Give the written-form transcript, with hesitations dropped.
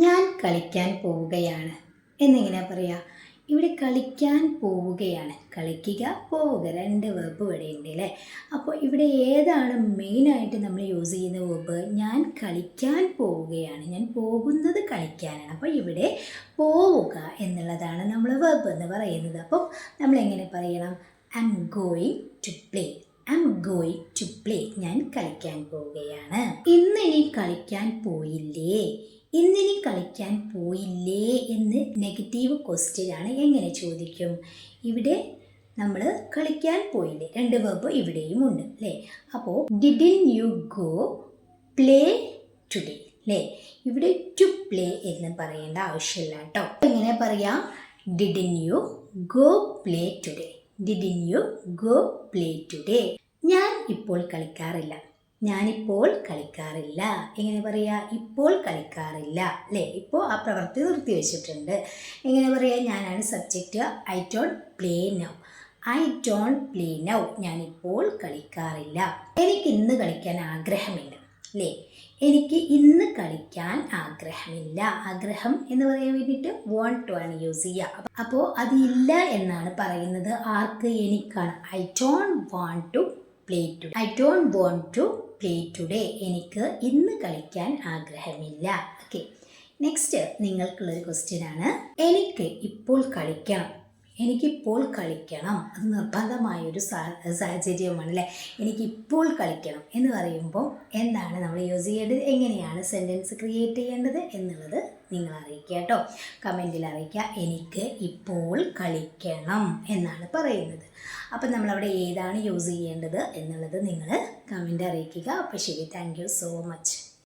ഞാൻ കളിക്കാൻ പോവുകയാണ് എന്നിങ്ങനെ പറയാം. ഇവിടെ കളിക്കാൻ പോവുകയാണ്, കളിക്കുക പോവുക, രണ്ട് വെർബ് ഇവിടെ ഉണ്ട് അല്ലേ. അപ്പോൾ ഇവിടെ ഏതാണ് മെയിനായിട്ട് നമ്മൾ യൂസ് ചെയ്യുന്ന വെർബ്? ഞാൻ കളിക്കാൻ പോവുകയാണ്, ഞാൻ പോകുന്നത് കളിക്കാനാണ്. അപ്പോൾ ഇവിടെ പോവുക എന്നുള്ളതാണ് നമ്മൾ വെർബ് എന്ന് പറയുന്നത്. അപ്പോൾ നമ്മൾ എങ്ങനെ പറയണം? I'm going to play. I'm going to play. ഞാൻ കളിക്കാൻ പോവുകയാണ്. ഇന്നിനി കളിക്കാൻ പോയില്ലേ? ഇന്നിനി കളിക്കാൻ പോയില്ലേ എന്ന് നെഗറ്റീവ് ക്വസ്റ്റ്യൻ ആണ്. എങ്ങനെ ചോദിക്കും? ഇവിടെ നമ്മൾ കളിക്കാൻ പോയില്ലേ, രണ്ട് വെർബ് ഇവിടെയും ഉണ്ട് അല്ലേ. അപ്പോൾ didn't you go play today അല്ലേ. ഇവിടെ ടു പ്ലേ എന്ന് പറയേണ്ട ആവശ്യമില്ല കേട്ടോ. എങ്ങനെ പറയാം? Didn't you go play today. Didn't you go play today. ഞാൻ ഇപ്പോൾ കളിക്കാറില്ല. ഞാനിപ്പോൾ കളിക്കാറില്ല. എങ്ങനെ പറയാ? ഇപ്പോൾ കളിക്കാറില്ല അല്ലേ. ഇപ്പോൾ ആ പ്രവൃത്തി നിർത്തി വെച്ചിട്ടുണ്ട്. എങ്ങനെ പറയാ? ഞാനാണ് subject. I don't play now. I don't play now. ഞാനിപ്പോൾ കളിക്കാറില്ല. എനിക്ക് ഇന്ന് കളിക്കാൻ ആഗ്രഹമില്ല അല്ലേ. എനിക്ക് ഇന്ന് കളിക്കാൻ ആഗ്രഹമില്ല. ആഗ്രഹം എന്ന് പറയാൻ വേണ്ടിയിട്ട് വോണ്ട് ടു ആണ് യൂസ് ചെയ്യുക. അപ്പോൾ അതില്ല എന്നാണ് പറയുന്നത്. ആർക്ക്? എനിക്കാണ്. I don't want to play today. I don't want to play today. എനിക്ക് ഇന്ന് കളിക്കാൻ ആഗ്രഹമില്ല. ഓക്കെ, നെക്സ്റ്റ് നിങ്ങൾക്കുള്ളൊരു ക്വസ്റ്റ്യൻ ആണ്. എനിക്ക് ഇപ്പോൾ കളിക്കണം. എനിക്കിപ്പോൾ കളിക്കണം, അത് നിർബന്ധമായൊരു സാഹചര്യമാണ് അല്ലേ. എനിക്കിപ്പോൾ കളിക്കണം എന്ന് പറയുമ്പോൾ എന്താണ് നമ്മൾ യൂസ് ചെയ്യേണ്ടത്, എങ്ങനെയാണ് സെൻറ്റൻസ് ക്രിയേറ്റ് ചെയ്യേണ്ടത് എന്നുള്ളത് നിങ്ങൾ അറിയിക്കുക കേട്ടോ. കമൻറ്റിൽ അറിയിക്കുക. എനിക്ക് ഇപ്പോൾ കളിക്കണം എന്നാണ് പറയുന്നത്. അപ്പം നമ്മളവിടെ ഏതാണ് യൂസ് ചെയ്യേണ്ടത് എന്നുള്ളത് നിങ്ങൾ കമൻറ്റ് അറിയിക്കുക. അപ്പോൾ ശരി, താങ്ക് യു സോ മച്ച്.